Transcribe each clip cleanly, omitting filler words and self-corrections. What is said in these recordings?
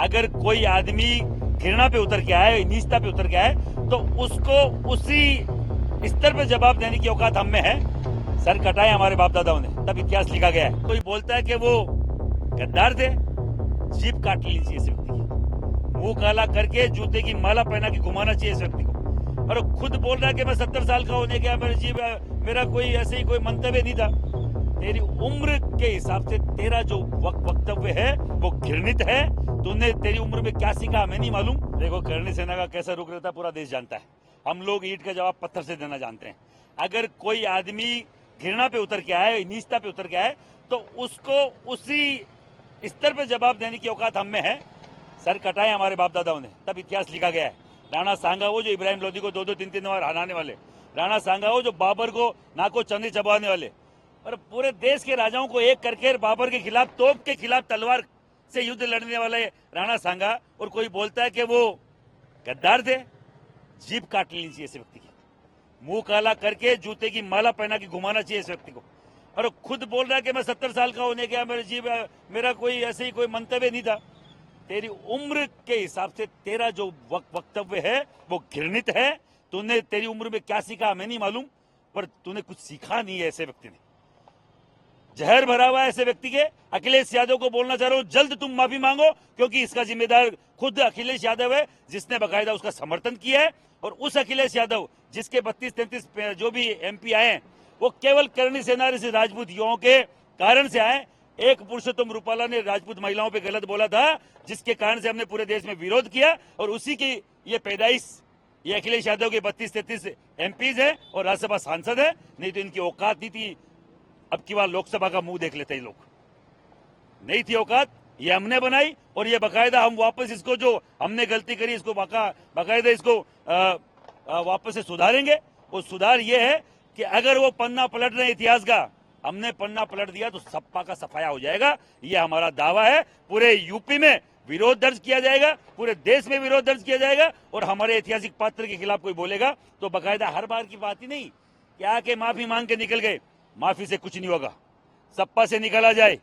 अगर कोई आदमी घृणा पे उतर के आए, नीचता पे उतर के आए, तो उसको उसी स्तर पे जवाब देने की औकात हम में है। सर कटाए हमारे बाप दादाओं ने, तब इतिहास लिखा गया है। कोई बोलता है कि वो गद्दार थे, जीभ काट लेनी चाहिए इस व्यक्ति की, मुंह काला करके जूते की माला पहना के घुमाना चाहिए इस व्यक्ति को। और खुद बोल रहा है कि मैं 70 साल का होने गया, मेरा कोई ऐसे ही कोई मंतव्य नहीं था। तेरी उम्र के हिसाब से तेरा जो वक्तव्य है वो घृणित है। तूने तेरी उम्र में क्या सीखा हमें नहीं मालूम। देखो, करणी सेना का कैसा रुख रहता है पूरा देश जानता है। हम लोग ईंट का जवाब पत्थर से देना जानते हैं। अगर कोई आदमी घृणा पे उतर के आए, नीचता पे उतर के आए, तो उसको उसी स्तर पे जवाब देने की औकात हम में है। सर कटाए हमारे बाप दादाओं ने, तब इतिहास लिखा गया है। राणा सांगा वो जो इब्राहिम लोधी को 2-2, 3-3 बार हराने वाले, राणा सांगा वो जो बाबर को नाको चंदी चबाने वाले, और पूरे देश के राजाओं को एक करके बाबर के खिलाफ, तोप के खिलाफ तलवार से युद्ध लड़ने वाले राणा सांगा, और कोई बोलता है कि वो गद्दार थे, जीभ काट लेनी चाहिए इस व्यक्ति की, मुंह काला करके जूते की माला पहना के घुमाना चाहिए इस व्यक्ति को। और खुद बोल रहा है कि मैं 70 साल का होने गया, मेरा कोई ऐसे ही कोई मंतव्य नहीं था। तेरी उम्र के हिसाब से तेरा जो वक्तव्य है वो घृणित है। तूने तेरी उम्र में क्या सीखा हमें नहीं मालूम, पर तूने कुछ सीखा नहीं है। ऐसे व्यक्ति ने जहर भरा हुआ है ऐसे व्यक्ति के। अखिलेश यादव को बोलना चाह रहा हूं, जल्द तुम माफी मांगो, क्योंकि इसका जिम्मेदार खुद अखिलेश यादव है, जिसने बकायदा उसका समर्थन किया है। और उस अखिलेश यादव जिसके 32-33 जो भी एमपी आए हैं, वो केवल करणी सेना से राजपूत युवाओं के कारण से आए। एक पुरुषोत्तम रूपाला ने राजपूत महिलाओं पे गलत बोला था, जिसके कारण से हमने पूरे देश में विरोध किया, और उसी की ये पैदाइश ये अखिलेश यादव के 32-33 एमपीज है और राज्यसभा सांसद है। नहीं तो इनकी औकात नहीं थी। अब की बार लोकसभा का मुंह देख लेते हैं लोग, नहीं थी औकात, ये हमने बनाई। और ये बकायदा हम वापस इसको, जो हमने गलती करी, इसको बकायदा इसको वापस से सुधारेंगे। वो सुधार ये है कि अगर वो पन्ना पलट रहे इतिहास का, हमने पन्ना पलट दिया तो सपा का सफाया हो जाएगा। ये हमारा दावा है। पूरे यूपी में विरोध दर्ज किया जाएगा, पूरे देश में विरोध दर्ज किया जाएगा। और हमारे ऐतिहासिक पात्र के खिलाफ कोई बोलेगा तो बकायदा, हर बार की बात ही नहीं कि आके माफी मांग के निकल गए। माफी से कुछ नहीं होगा, सपा से निकला जाए।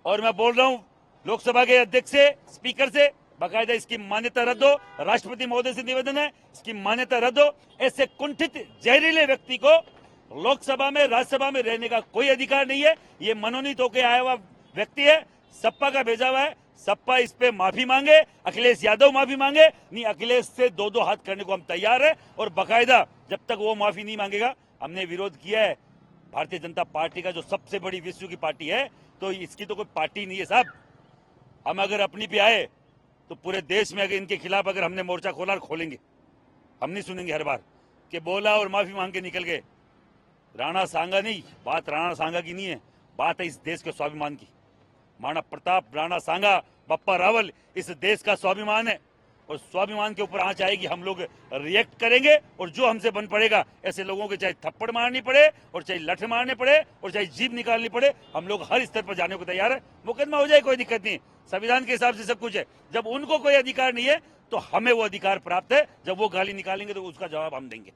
और मैं बोल रहा हूं लोकसभा के अध्यक्ष से, स्पीकर से, बकायदा इसकी मान्यता रद्द हो। राष्ट्रपति महोदय से निवेदन है, इसकी मान्यता रद्द हो। ऐसे कुंठित जहरीले व्यक्ति को लोकसभा में, राज्यसभा में रहने का कोई अधिकार नहीं है। ये मनोनीत होकर आया हुआ व्यक्ति है, सपा का भेजा हुआ है। सपा इस पे माफी मांगे, अखिलेश यादव माफी मांगे। नहीं, अखिलेश से 2-2 हाथ करने को हम तैयार है। और बकायदा जब तक वो माफी नहीं मांगेगा, हमने विरोध किया है। भारतीय जनता पार्टी का जो सबसे बड़ी विश्व की पार्टी है, तो इसकी तो कोई पार्टी नहीं है साहब। हम अगर अपनी पे आए तो पूरे देश में अगर इनके खिलाफ अगर हमने मोर्चा खोला और खोलेंगे, हम नहीं सुनेंगे हर बार कि बोला और माफी मांग के निकल गए। राणा सांगा नहीं, बात राणा सांगा की नहीं है, बात है इस देश के स्वाभिमान की। महाराणा प्रताप, राणा सांगा, बप्पा रावल इस देश का स्वाभिमान है। और स्वाभिमान के ऊपर आंच आएगी, हम लोग रिएक्ट करेंगे। और जो हमसे बन पड़ेगा, ऐसे लोगों के चाहे थप्पड़ मारनी पड़े, और चाहे लठ मारने पड़े, और चाहे जीभ निकालनी पड़े, हम लोग हर स्तर पर जाने को तैयार है। मुकदमा हो जाए, कोई दिक्कत नहीं, संविधान के हिसाब से सब कुछ है। जब उनको कोई अधिकार नहीं है तो हमें वो अधिकार प्राप्त है। जब वो गाली निकालेंगे तो उसका जवाब हम देंगे।